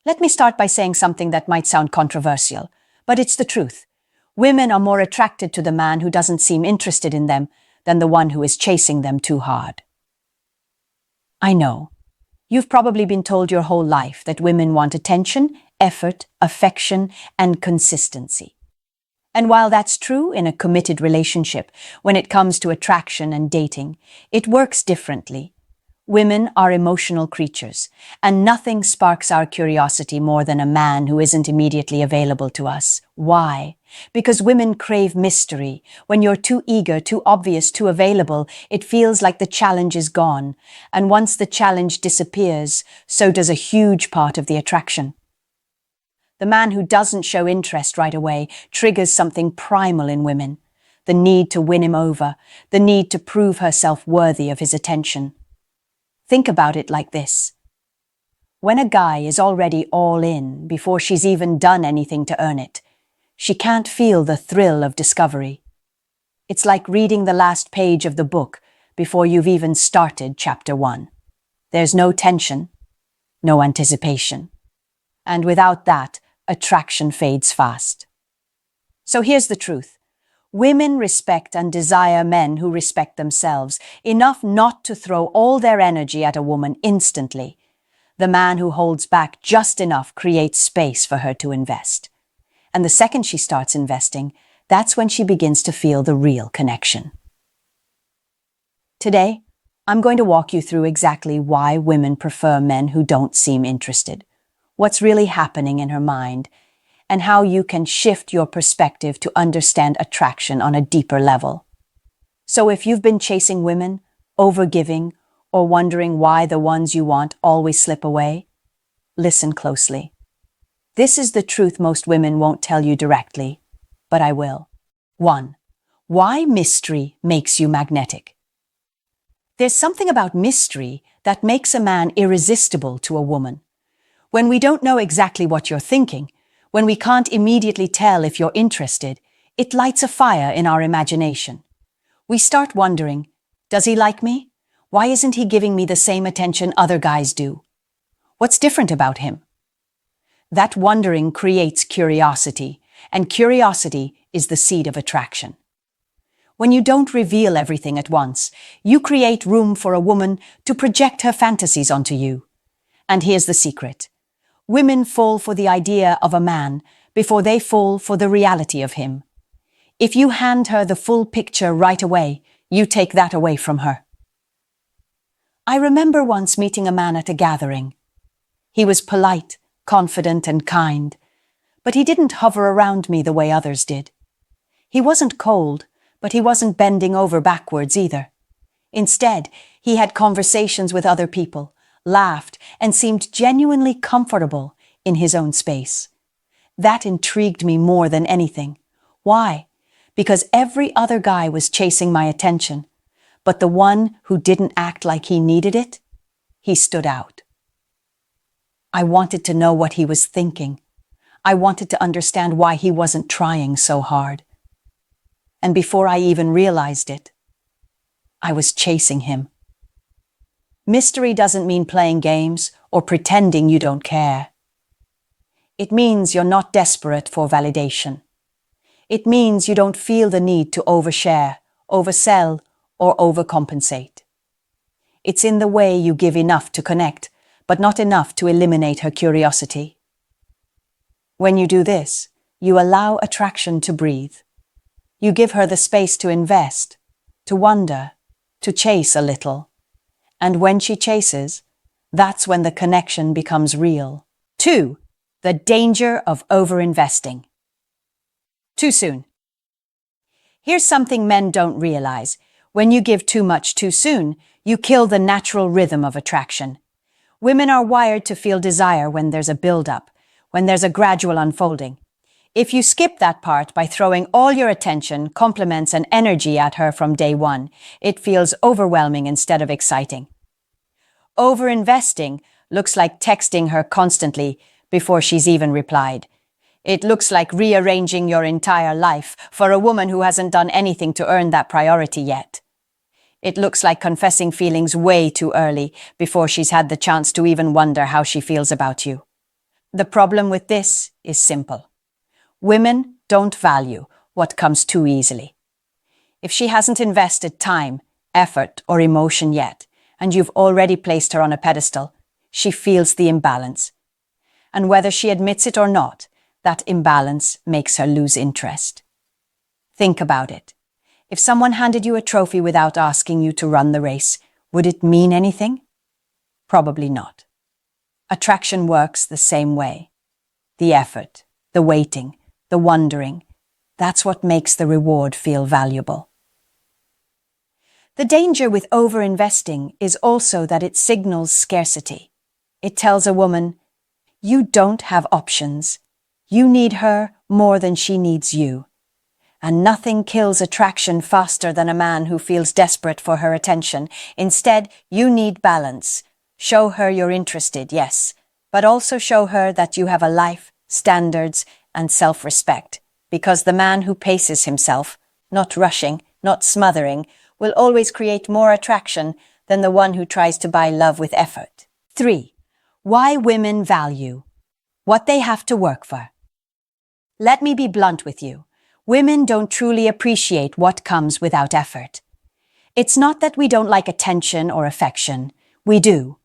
Let me start by saying something that might sound controversial, but it's the truth. Women are more attracted to the man who doesn't seem interested in them than the one who is chasing them too hard. I know. You've probably been told your whole life that women want attention, effort, affection, and consistency. And while that's true in a committed relationship, when it comes to attraction and dating, it works differently. Women are emotional creatures, and nothing sparks our curiosity more than a man who isn't immediately available to us. Why? Because women crave mystery. When you're too eager, too obvious, too available, it feels like the challenge is gone. And once the challenge disappears, so does a huge part of the attraction. The man who doesn't show interest right away triggers something primal in women. The need to win him over, the need to prove herself worthy of his attention. Think about it like this. When a guy is already all in before she's even done anything to earn it, she can't feel the thrill of discovery. It's like reading the last page of the book before you've even started chapter 1. There's no tension, no anticipation. And without that, attraction fades fast. So here's the truth. Women respect and desire men who respect themselves, enough not to throw all their energy at a woman instantly. The man who holds back just enough creates space for her to invest. And the second she starts investing, that's when she begins to feel the real connection. Today, I'm going to walk you through exactly why women prefer men who don't seem interested, what's really happening in her mind, and how you can shift your perspective to understand attraction on a deeper level. So if you've been chasing women, overgiving, or wondering why the ones you want always slip away, listen closely. This is the truth most women won't tell you directly, but I will. 1. Why mystery makes you magnetic. There's something about mystery that makes a man irresistible to a woman. When we don't know exactly what you're thinking, when we can't immediately tell if you're interested, it lights a fire in our imagination. We start wondering, does he like me? Why isn't he giving me the same attention other guys do? What's different about him? That wondering creates curiosity, and curiosity is the seed of attraction. When you don't reveal everything at once, you create room for a woman to project her fantasies onto you. And here's the secret. Women fall for the idea of a man before they fall for the reality of him. If you hand her the full picture right away, you take that away from her. I remember once meeting a man at a gathering. He was polite, confident, and kind, but he didn't hover around me the way others did. He wasn't cold, but he wasn't bending over backwards either. Instead, he had conversations with other people, laughed, and seemed genuinely comfortable in his own space. That intrigued me more than anything. Why? Because every other guy was chasing my attention, but the one who didn't act like he needed it, he stood out. I wanted to know what he was thinking. I wanted to understand why he wasn't trying so hard. And before I even realized it, I was chasing him. Mystery doesn't mean playing games or pretending you don't care. It means you're not desperate for validation. It means you don't feel the need to overshare, oversell, or overcompensate. It's in the way you give enough to connect, but not enough to eliminate her curiosity. When you do this, you allow attraction to breathe. You give her the space to invest, to wonder, to chase a little. And when she chases, that's when the connection becomes real. 2. The danger of overinvesting. Too soon. Here's something men don't realize. When you give too much too soon, you kill the natural rhythm of attraction. Women are wired to feel desire when there's a build-up, when there's a gradual unfolding. If you skip that part by throwing all your attention, compliments, and energy at her from day one, it feels overwhelming instead of exciting. Overinvesting looks like texting her constantly before she's even replied. It looks like rearranging your entire life for a woman who hasn't done anything to earn that priority yet. It looks like confessing feelings way too early before she's had the chance to even wonder how she feels about you. The problem with this is simple. Women don't value what comes too easily. If she hasn't invested time, effort, or emotion yet, and you've already placed her on a pedestal, she feels the imbalance. And whether she admits it or not, that imbalance makes her lose interest. Think about it. If someone handed you a trophy without asking you to run the race, would it mean anything? Probably not. Attraction works the same way. The effort, the waiting, the wondering, that's what makes the reward feel valuable. The danger with over-investing is also that it signals scarcity. It tells a woman, you don't have options. You need her more than she needs you. And nothing kills attraction faster than a man who feels desperate for her attention. Instead, you need balance. Show her you're interested, yes, but also show her that you have a life, standards, and self-respect. Because the man who paces himself, not rushing, not smothering, will always create more attraction than the one who tries to buy love with effort. 3. Why women value what they have to work for. Let me be blunt with you. Women don't truly appreciate what comes without effort. It's not that we don't like attention or affection. We do.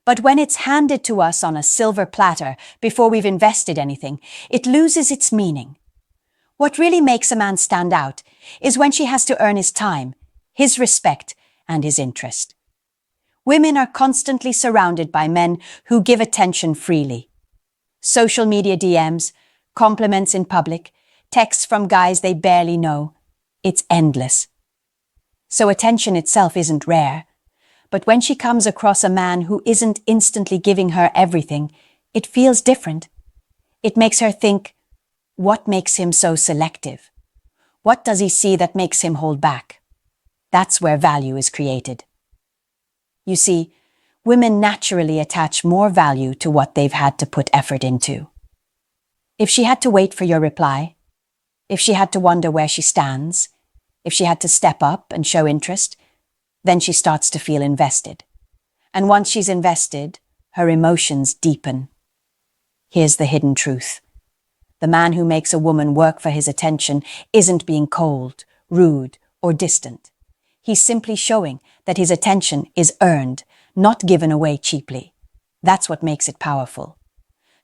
But when it's handed to us on a silver platter before we've invested anything, it loses its meaning. What really makes a man stand out is when she has to earn his time, his respect, and his interest. Women are constantly surrounded by men who give attention freely. Social media DMs, compliments in public, texts from guys they barely know. It's endless. So attention itself isn't rare. But when she comes across a man who isn't instantly giving her everything, it feels different. It makes her think, what makes him so selective? What does he see that makes him hold back? That's where value is created. You see, women naturally attach more value to what they've had to put effort into. If she had to wait for your reply, if she had to wonder where she stands, if she had to step up and show interest, then she starts to feel invested. And once she's invested, her emotions deepen. Here's the hidden truth. The man who makes a woman work for his attention isn't being cold, rude, or distant. He's simply showing that his attention is earned, not given away cheaply. That's what makes it powerful.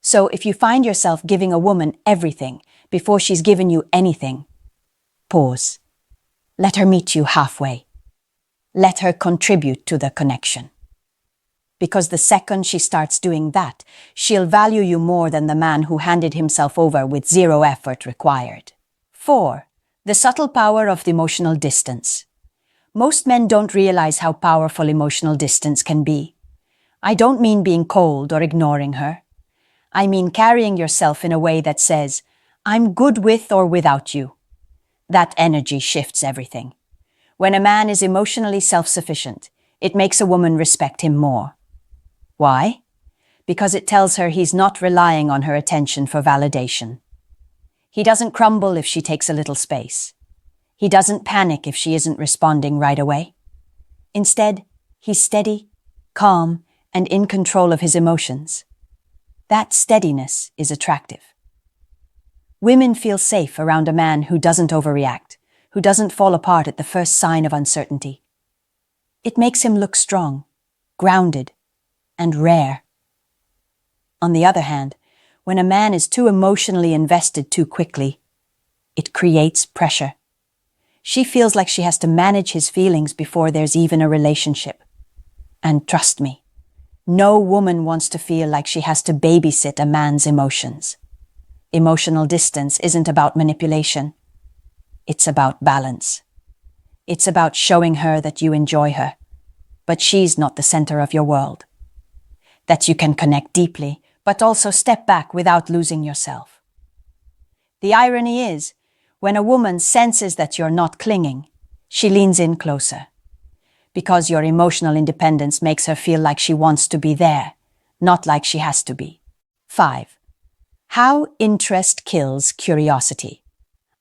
So if you find yourself giving a woman everything before she's given you anything, pause. Let her meet you halfway. Let her contribute to the connection. Because the second she starts doing that, she'll value you more than the man who handed himself over with zero effort required. 4. The subtle power of the emotional distance. Most men don't realize how powerful emotional distance can be. I don't mean being cold or ignoring her. I mean carrying yourself in a way that says, I'm good with or without you. That energy shifts everything. When a man is emotionally self-sufficient, it makes a woman respect him more. Why? Because it tells her he's not relying on her attention for validation. He doesn't crumble if she takes a little space. He doesn't panic if she isn't responding right away. Instead, he's steady, calm, and in control of his emotions. That steadiness is attractive. Women feel safe around a man who doesn't overreact, who doesn't fall apart at the first sign of uncertainty. It makes him look strong, grounded, and rare. On the other hand, when a man is too emotionally invested too quickly, it creates pressure. She feels like she has to manage his feelings before there's even a relationship. And trust me, no woman wants to feel like she has to babysit a man's emotions. Emotional distance isn't about manipulation. It's about balance. It's about showing her that you enjoy her, but she's not the center of your world. That you can connect deeply, but also step back without losing yourself. The irony is, when a woman senses that you're not clinging, she leans in closer. Because your emotional independence makes her feel like she wants to be there, not like she has to be. 5. How interest kills curiosity.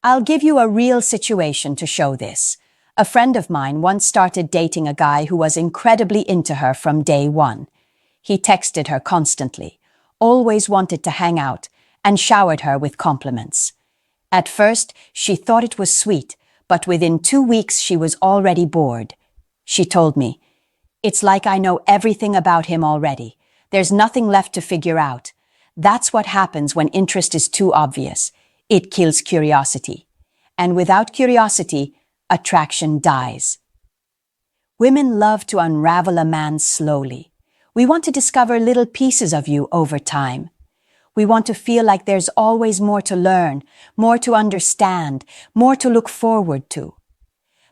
I'll give you a real situation to show this. A friend of mine once started dating a guy who was incredibly into her from day one. He texted her constantly, always wanted to hang out, and showered her with compliments. At first, she thought it was sweet, but within 2 weeks she was already bored. She told me, "It's like I know everything about him already. There's nothing left to figure out." That's what happens when interest is too obvious. It kills curiosity. And without curiosity, attraction dies. Women love to unravel a man slowly. We want to discover little pieces of you over time. We want to feel like there's always more to learn, more to understand, more to look forward to.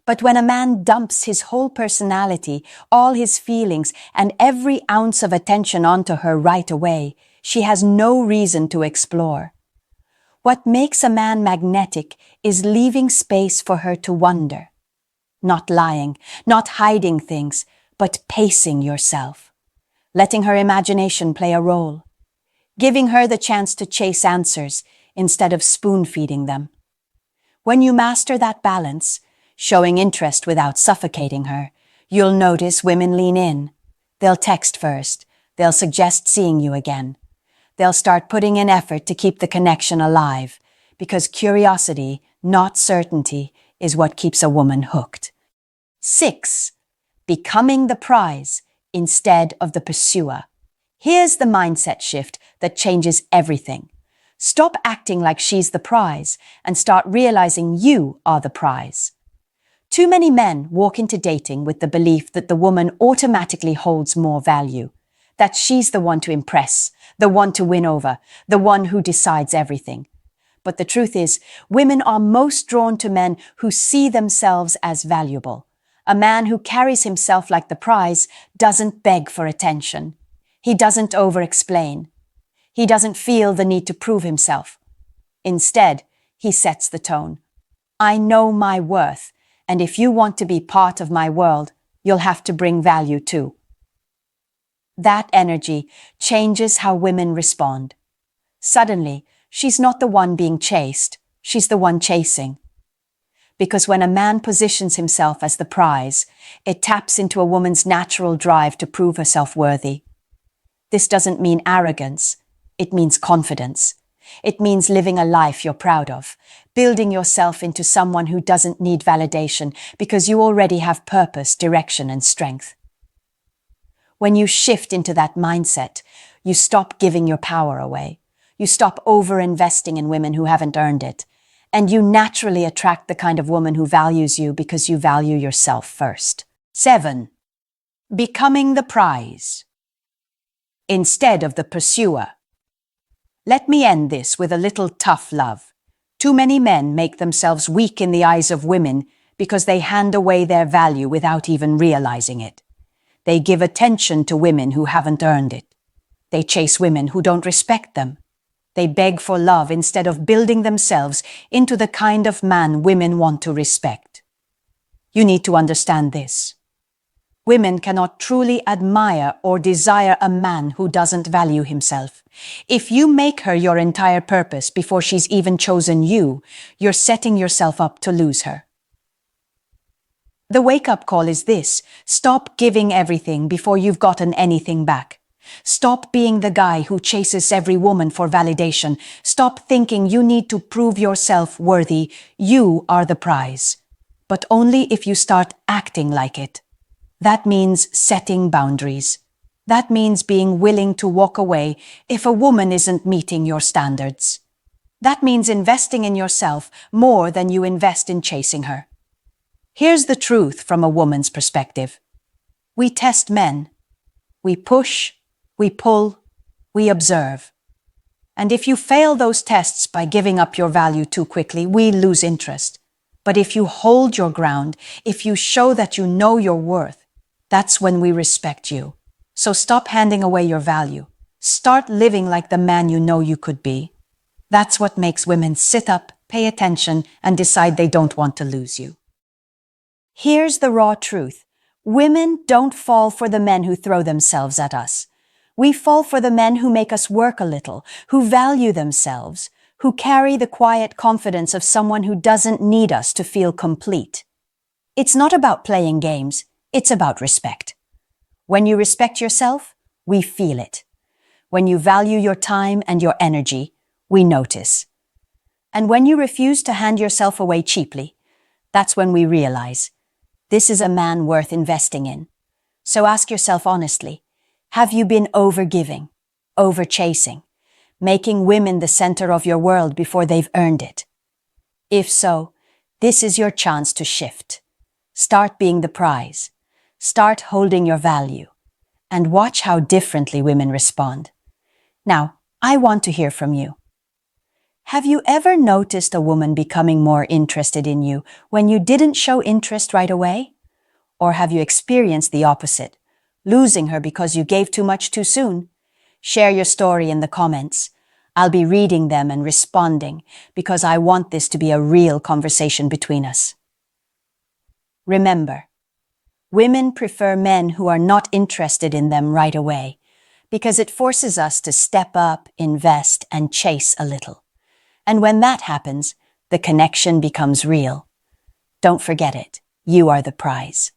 But when a man dumps his whole personality, all his feelings, and every ounce of attention onto her right away, she has no reason to explore. What makes a man magnetic is leaving space for her to wonder. Not lying, not hiding things, but pacing yourself. Letting her imagination play a role. Giving her the chance to chase answers instead of spoon-feeding them. When you master that balance, showing interest without suffocating her, you'll notice women lean in. They'll text first. They'll suggest seeing you again. They'll start putting in effort to keep the connection alive, because curiosity, not certainty, is what keeps a woman hooked. 6. Becoming the prize instead of the pursuer. Here's the mindset shift that changes everything. Stop acting like she's the prize and start realizing you are the prize. Too many men walk into dating with the belief that the woman automatically holds more value, that she's the one to impress, the one to win over, the one who decides everything. But the truth is, women are most drawn to men who see themselves as valuable. A man who carries himself like the prize doesn't beg for attention. He doesn't over-explain. He doesn't feel the need to prove himself. Instead, he sets the tone. I know my worth, and if you want to be part of my world, you'll have to bring value too. That energy changes how women respond. Suddenly, she's not the one being chased, she's the one chasing. Because when a man positions himself as the prize, it taps into a woman's natural drive to prove herself worthy. This doesn't mean arrogance, it means confidence. It means living a life you're proud of, building yourself into someone who doesn't need validation because you already have purpose, direction, and strength. When you shift into that mindset, you stop giving your power away. You stop over-investing in women who haven't earned it. And you naturally attract the kind of woman who values you because you value yourself first. 7. Becoming the prize instead of the pursuer. Let me end this with a little tough love. Too many men make themselves weak in the eyes of women because they hand away their value without even realizing it. They give attention to women who haven't earned it. They chase women who don't respect them. They beg for love instead of building themselves into the kind of man women want to respect. You need to understand this. Women cannot truly admire or desire a man who doesn't value himself. If you make her your entire purpose before she's even chosen you, you're setting yourself up to lose her. The wake-up call is this: stop giving everything before you've gotten anything back. Stop being the guy who chases every woman for validation. Stop thinking you need to prove yourself worthy. You are the prize. But only if you start acting like it. That means setting boundaries. That means being willing to walk away if a woman isn't meeting your standards. That means investing in yourself more than you invest in chasing her. Here's the truth from a woman's perspective. We test men. We push, we pull, we observe. And if you fail those tests by giving up your value too quickly, we lose interest. But if you hold your ground, if you show that you know your worth, that's when we respect you. So stop handing away your value. Start living like the man you know you could be. That's what makes women sit up, pay attention, and decide they don't want to lose you. Here's the raw truth. Women don't fall for the men who throw themselves at us. We fall for the men who make us work a little, who value themselves, who carry the quiet confidence of someone who doesn't need us to feel complete. It's not about playing games, it's about respect. When you respect yourself, we feel it. When you value your time and your energy, we notice. And when you refuse to hand yourself away cheaply, that's when we realize this is a man worth investing in. So ask yourself honestly, have you been overgiving, overchasing, making women the center of your world before they've earned it? If so, this is your chance to shift. Start being the prize. Start holding your value. And watch how differently women respond. Now, I want to hear from you. Have you ever noticed a woman becoming more interested in you when you didn't show interest right away? Or have you experienced the opposite, losing her because you gave too much too soon? Share your story in the comments. I'll be reading them and responding because I want this to be a real conversation between us. Remember, women prefer men who are not interested in them right away because it forces us to step up, invest, and chase a little. And when that happens, the connection becomes real. Don't forget it. You are the prize.